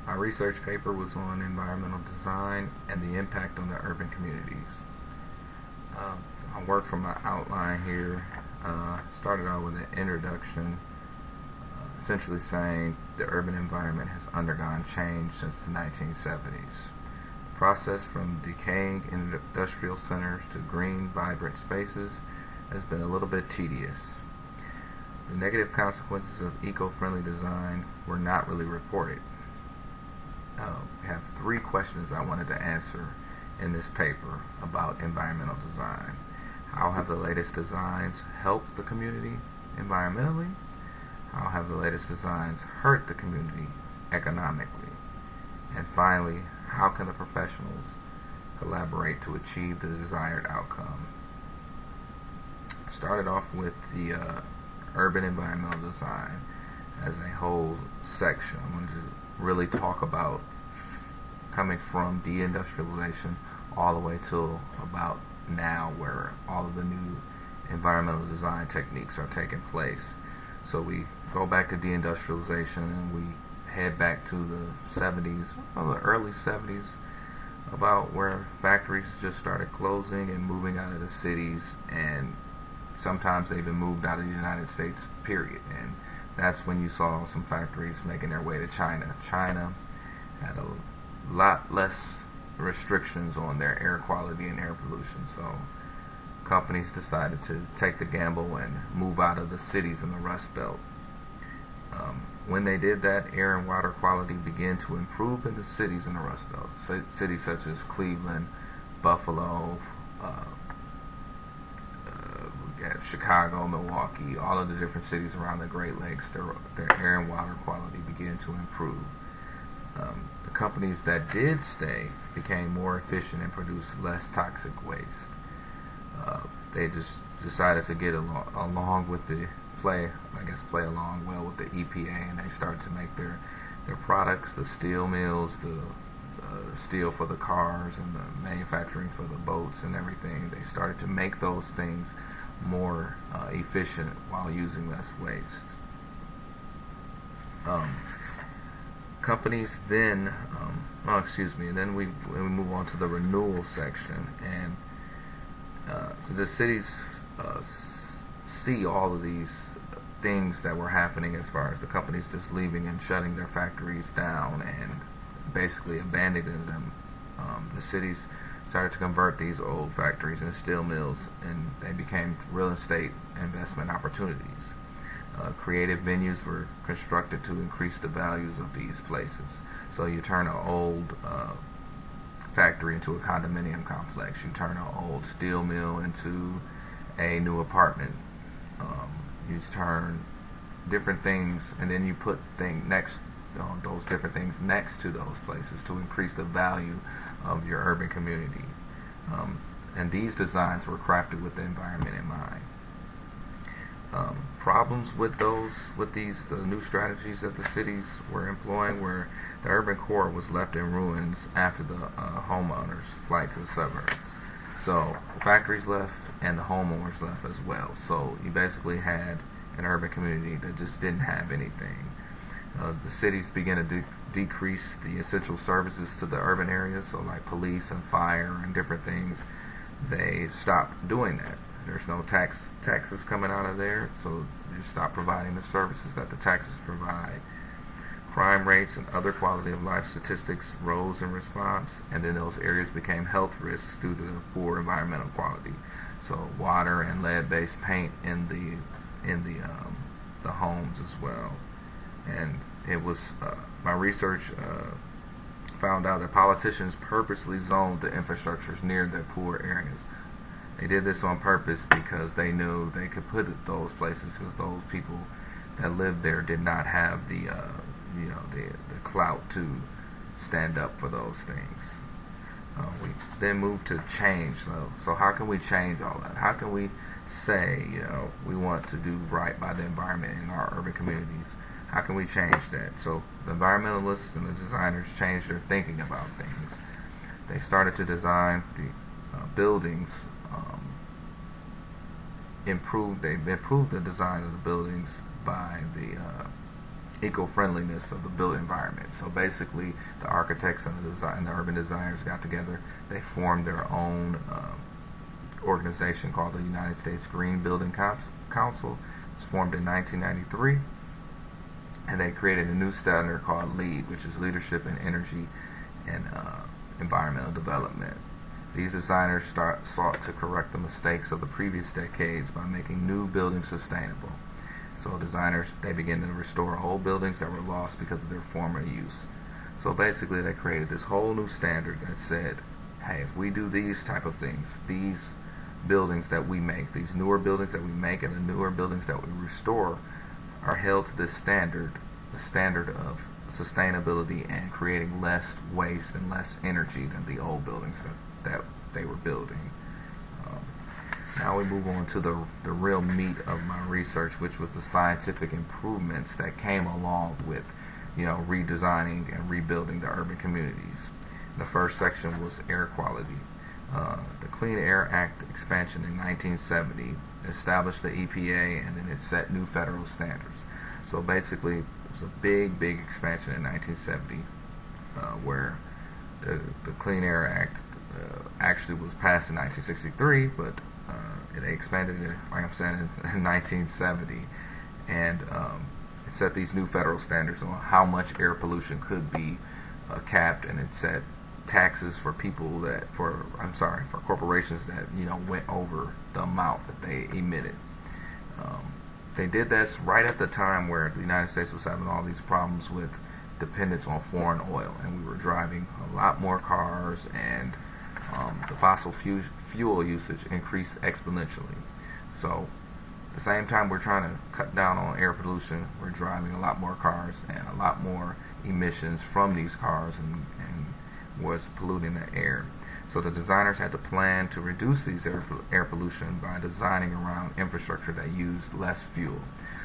My research paper was on environmental design and the impact on the urban communities. Uh, I worked from my outline here. Started out with an introduction, essentially saying the urban environment has undergone change since the 1970s. The process from decaying industrial centers to green, vibrant spaces has been a little bit tedious. The negative consequences of eco-friendly design were not really reported. We have 3 questions I wanted to answer in this paper about environmental design. How have the latest designs helped the community environmentally? How have the latest designs hurt the community economically? And finally, how can the professionals collaborate to achieve the desired outcome? I started off with the urban environmental design as a whole section. I wanted to really talk about coming from deindustrialization all the way to about now, where all of the new environmental design techniques are taking place. So we go back to deindustrialization and we head back to the 70s, the early 70s, about where factories just started closing and moving out of the cities, and sometimes they even moved out of the United States, period. And that's when you saw some factories making their way to China. China had a lot less restrictions on their air quality and air pollution, so companies decided to take the gamble and move out of the cities in the Rust Belt. When they did that, air and water quality began to improve in the cities in the Rust Belt. Cities such as Cleveland, Buffalo, we got Chicago, Milwaukee, all of the different cities around the Great Lakes, their air and water quality began to improve. The companies that did stay became more efficient and produced less toxic waste. They just decided to get along with the play along well with the EPA, and they started to make their products, the steel mills, the steel for the cars and the manufacturing for the boats and everything. They started to make those things more efficient while using less waste. Companies then, then we move on to the renewal section, and the cities see all of these things that were happening as far as the companies just leaving and shutting their factories down and basically abandoning them. The cities started to convert these old factories into steel mills, and they became real estate investment opportunities. Creative venues were constructed to increase the values of these places. So you turn an old factory into a condominium complex. You turn an old steel mill into a new apartment. You turn different things, and then you put those different things next to those places to increase the value of your urban community. And these designs were crafted with the environment in mind. Problems with the new strategies that the cities were employing were the urban core was left in ruins after the homeowners' flight to the suburbs. So the factories left and the homeowners left as well. So you basically had an urban community that just didn't have anything. The cities began to decrease the essential services to the urban areas, so like police and fire and different things. They stopped doing that. There's no taxes coming out of there, so they stopped providing the services that the taxes provide. Crime rates and other quality of life statistics rose in response, and then those areas became health risks due to the poor environmental quality. So water and lead-based paint in the homes as well. And it was my research found out that politicians purposely zoned the infrastructures near the poor areas. They did this on purpose because they knew they could put it those places, because those people that lived there did not have the clout to stand up for those things. We then moved to change. So how can we change all that? How can we say, we want to do right by the environment in our urban communities? How can we change that? So the environmentalists and the designers changed their thinking about things. They started to design the buildings. They improved the design of the buildings by eco-friendliness of the built environment. So basically, the architects and the urban designers got together. They formed their own organization called the United States Green Building Council. It was formed in 1993, and they created a new standard called LEED, which is Leadership in Energy and Environmental Development. These designers sought to correct the mistakes of the previous decades by making new buildings sustainable. So designers, they began to restore old buildings that were lost because of their former use. So basically they created this whole new standard that said, hey, if we do these type of things, these buildings that we make, these newer buildings that we make and the newer buildings that we restore are held to this standard, the standard of sustainability and creating less waste and less energy than the old buildings that they were building. Now we move on to the real meat of my research, which was the scientific improvements that came along with, redesigning and rebuilding the urban communities. The first section was air quality. The Clean Air Act expansion in 1970 established the EPA, and then it set new federal standards. So basically, it was a big expansion in 1970, where the Clean Air Act actually was passed in 1963, but they expanded it, like I'm saying, in 1970, and it set these new federal standards on how much air pollution could be capped, and it set taxes for for corporations that went over the amount that they emitted. They did this right at the time where the United States was having all these problems with dependence on foreign oil, and we were driving a lot more cars, and the fossil fuel usage increased exponentially. So at the same time we're trying to cut down on air pollution, we're driving a lot more cars and a lot more emissions from these cars, and was polluting the air. So the designers had to plan to reduce these air pollution by designing around infrastructure that used less fuel.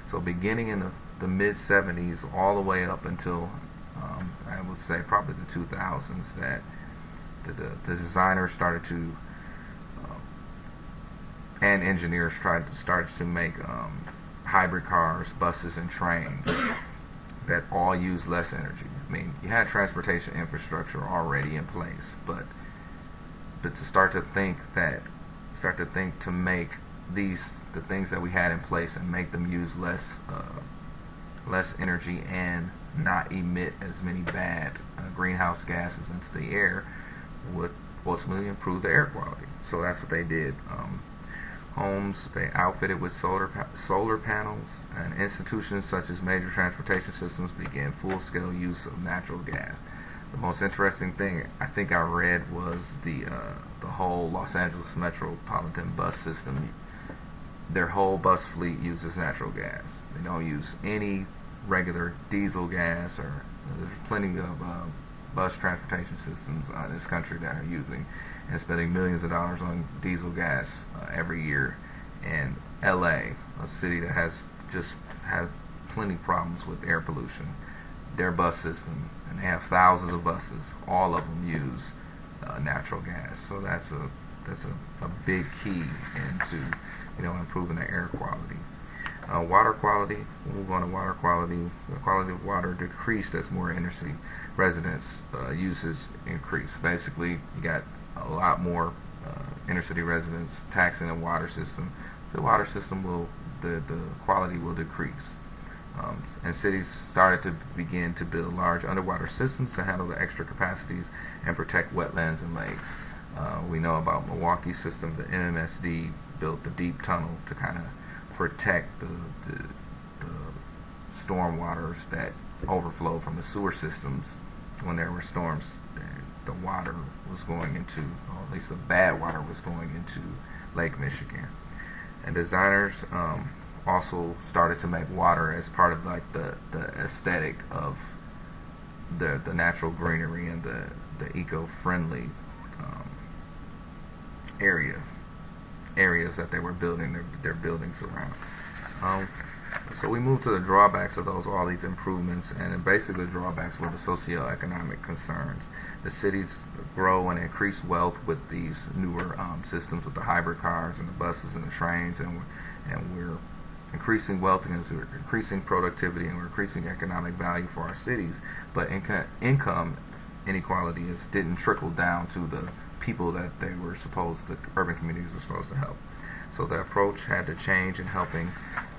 So beginning in the mid-70s all the way up until I would say probably the 2000s, that the designers started to and engineers started to make hybrid cars, buses, and trains that all use less energy. I mean, you had transportation infrastructure already in place, but to start to think to make the things that we had in place and make them use less energy and not emit as many bad greenhouse gases into the air would ultimately improve the air quality. So that's what they did. Homes, they outfitted with solar panels, and institutions such as major transportation systems began full-scale use of natural gas. The most interesting thing I think I read was the whole Los Angeles metropolitan bus system. Their whole bus fleet uses natural gas. They don't use any regular diesel gas, or there's plenty of bus transportation systems in this country that are using and spending millions of dollars on diesel gas every year. And LA, a city that has plenty of problems with air pollution, their bus system, and they have thousands of buses, all of them use natural gas. So that's a big key into improving the air quality. Water quality, we'll move on to water quality. The quality of water decreased as more inner city residents uses increased. Basically, you got a lot more inner city residents taxing the water system. The water system the quality will decrease. And cities started to begin to build large underwater systems to handle the extra capacities and protect wetlands and lakes. We know about Milwaukee's system. The MMSD built the deep tunnel to kind of protect the storm waters that overflow from the sewer systems. When there were storms, the water was going into, or at least the bad water was going into Lake Michigan. And designers also started to make water as part of like the aesthetic of the natural greenery and the eco-friendly areas that they were building their buildings around. So we moved to the drawbacks of all these improvements, and basically the drawbacks were the socioeconomic concerns. The cities grow and increase wealth with these newer systems, with the hybrid cars and the buses and the trains, and we're increasing wealth and increasing productivity, and we're increasing economic value for our cities, but income inequality didn't trickle down to the people that the urban communities were supposed to help. So the approach had to change in helping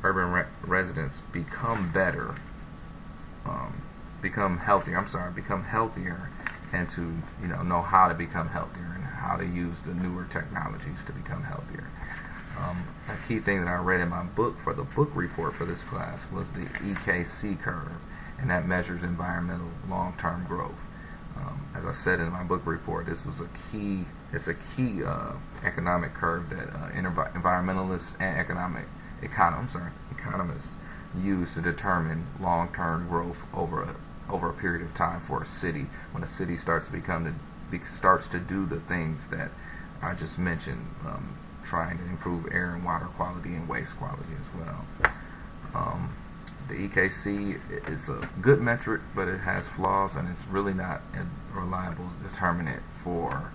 urban residents become better, become healthier, and to know how to become healthier and how to use the newer technologies to become healthier. A key thing that I read in my book for the book report for this class was the EKC curve, and that measures environmental long-term growth. As I said in my book report, this was a key economic curve that environmentalists and economists use to determine long-term growth over a period of time for a city. When a city starts to do the things that I just mentioned, trying to improve air and water quality and waste quality as well. The EKC is a good metric, but it has flaws, and it's really not a reliable determinant for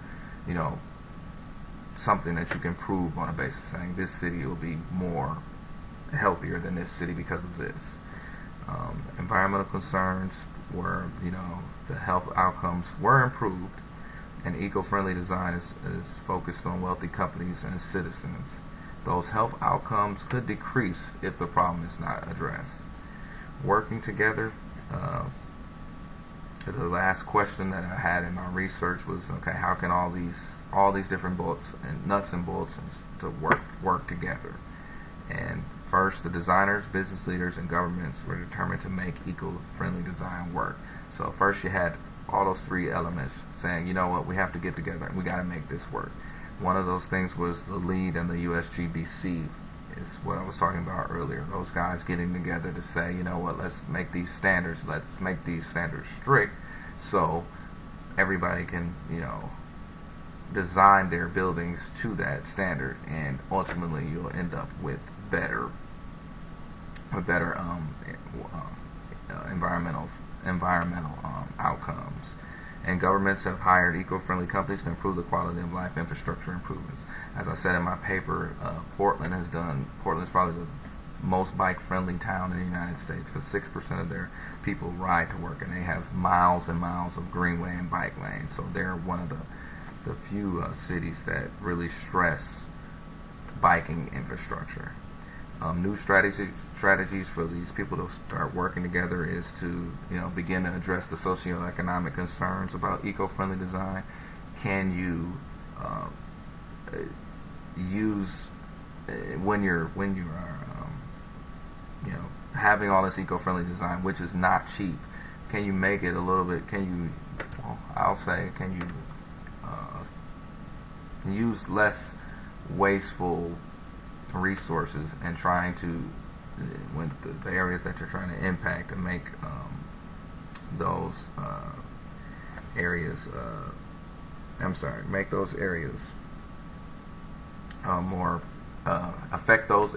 something that you can prove on a basis saying this city will be more healthier than this city because of this. Environmental concerns were, the health outcomes were improved, and eco-friendly design is focused on wealthy companies and citizens. Those health outcomes could decrease if the problem is not addressed. Working together, the last question that I had in my research was, okay, how can all these different nuts and bolts to work together? And first, the designers, business leaders, and governments were determined to make eco-friendly design work. So first you had all those three elements saying, we have to get together and we got to make this work. One of those things was the LEED and the USGBC, is what I was talking about earlier. Those guys getting together to say, let's make these standards strict so everybody can, design their buildings to that standard, and ultimately you'll end up with better environmental outcomes. And governments have hired eco-friendly companies to improve the quality of life infrastructure improvements. As I said in my paper, Portland is probably the most bike-friendly town in the United States, because 6% of their people ride to work, and they have miles and miles of greenway and bike lanes. So they're one of the few cities that really stress biking infrastructure. New strategies for these people to start working together is to begin to address the socioeconomic concerns about eco-friendly design. Can you use when you are having all this eco-friendly design, which is not cheap? Can you make it a little bit? Can you use less wasteful resources and trying to, when the areas that you're trying to impact, to make those areas more affect those